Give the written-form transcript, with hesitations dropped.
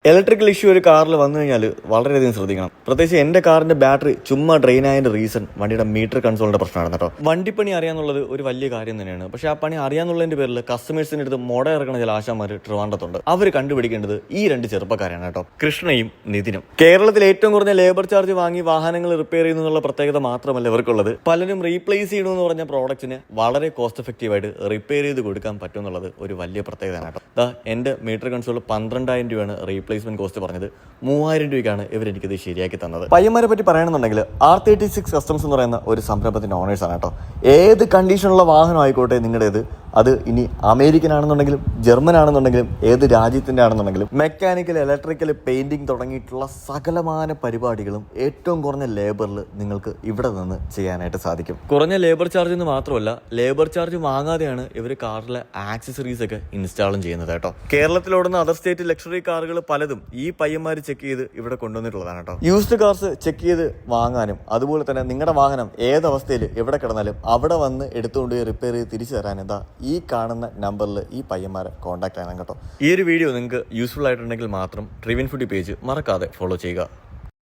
Electrical issue ഒരു കാറിൽ വന്നു കഴിഞ്ഞാൽ വളരെയധികം ശ്രദ്ധിക്കണം. പ്രത്യേകിച്ച് എൻ്റെ കാറിൻ്റെ ബാറ്ററി ചുമ്മാ ഡ്രെയിൻ ആയതിൻ്റെ റീസൺ വണ്ടിയുടെ മീറ്റർ കൺസോളിൻ്റെ പ്രശ്നമാണ് കേട്ടോ. വണ്ടിപ്പണി അറിയാന്നുള്ളത് ഒരു വലിയ കാര്യം തന്നെയാണ്. പക്ഷേ ആ പണി അറിയാന്നുള്ളതിൻ്റെ പേരിൽ കസ്റ്റമേഴ്സിൻ്റെ അടുത്ത് മുട ഇറക്കുന്ന ചില ആശാന്മാർ ട്രിവാൻഡ്രത്തുണ്ട്. അവർ കണ്ടുപിടിക്കേണ്ടത് ഈ രണ്ട് ചെറുപ്പക്കാരാണ് കേട്ടോ, കൃഷ്ണയും നിതിനും. കേരളത്തിൽ ഏറ്റവും കുറഞ്ഞ ലേബർ ചാർജ് വാങ്ങി വാഹനങ്ങൾ റിപ്പയർ ചെയ്യുന്നുള്ള പ്രത്യേകത മാത്രമല്ല ഇവർക്കുള്ളത്. പലരും റീപ്ലേസ് ചെയ്യണമെന്ന് പറഞ്ഞ പ്രോഡക്റ്റിന് വളരെ കോസ്റ്റ് എഫക്റ്റീവായിട്ട് റിപ്പയർ ചെയ്ത് കൊടുക്കാൻ പറ്റും എന്നുള്ളത് ഒരു വലിയ പ്രത്യേകതയാണ് കേട്ടോ. എൻ്റെ മീറ്റർ കൺസോൾ 12,000 രൂപയാണ് റീപ്ലേസ്മെന്റ് കോസ്റ്റ് പറഞ്ഞത്. 3,000 രൂപയ്ക്കാണ് ഇവരെനിക്കിത് ശരിയാക്കി തന്നത്. പയ്യന്മാരെ പറ്റി പറയണമെന്നുണ്ടെങ്കിലും R36 കസ്റ്റംസ് എന്ന് പറയുന്ന ഒരു സംരംഭത്തിന്റെ ഓണേഴ്സ് ആണ് കേട്ടോ. ഏത് കണ്ടീഷനുള്ള വാഹനം ആയിക്കോട്ടെ നിങ്ങളുടേത്, അത് ഇനി അമേരിക്കൻ ആണെന്നുണ്ടെങ്കിലും ജർമ്മൻ ആണെന്നുണ്ടെങ്കിലും ഏത് രാജ്യത്തിന്റെ ആണെന്നുണ്ടെങ്കിലും മെക്കാനിക്കൽ, ഇലക്ട്രിക്കൽ, പെയിന്റിംഗ് തുടങ്ങിയിട്ടുള്ള സകലമാന പരിപാടികളും ഏറ്റവും കുറഞ്ഞ ലേബറിൽ നിങ്ങൾക്ക് ഇവിടെ നിന്ന് ചെയ്യാനായിട്ട് സാധിക്കും. കുറഞ്ഞ ലേബർ ചാർജ് എന്ന് മാത്രമല്ല, ലേബർ ചാർജ് വാങ്ങാതെയാണ് ഇവർ കാറിലെ ആക്സസറീസ് ഒക്കെ ഇൻസ്റ്റാളും ചെയ്യുന്നത് കേട്ടോ. കേരളത്തിലോടുന്ന അതർ സ്റ്റേറ്റ് ലക്ഷറി കാറുകൾ പലതും ഈ പയ്യന്മാർ ചെക്ക് ചെയ്ത് ഇവിടെ കൊണ്ടുവന്നിട്ടുള്ളതാണ് കേട്ടോ. യൂസ്ഡ് കാർസ് ചെക്ക് ചെയ്ത് വാങ്ങാനും അതുപോലെ തന്നെ നിങ്ങളുടെ വാഹനം ഏതവസ്ഥയിൽ എവിടെ കിടന്നാലും അവിടെ വന്ന് എടുത്തുകൊണ്ട് റിപ്പയർ ചെയ്ത് തിരിച്ചു തരാൻ എന്താ ഈ കാണുന്ന നമ്പറിൽ ഈ പയ്യന്മാരെ കോൺടാക്ട് ചെയ്യണം കേട്ടോ. ഈ ഒരു വീഡിയോ നിങ്ങൾക്ക് യൂസ്ഫുൾ ആയിട്ടുണ്ടെങ്കിൽ മാത്രം ട്രിവിൻ ഫുഡി പേജ് മറക്കാതെ ഫോളോ ചെയ്യുക.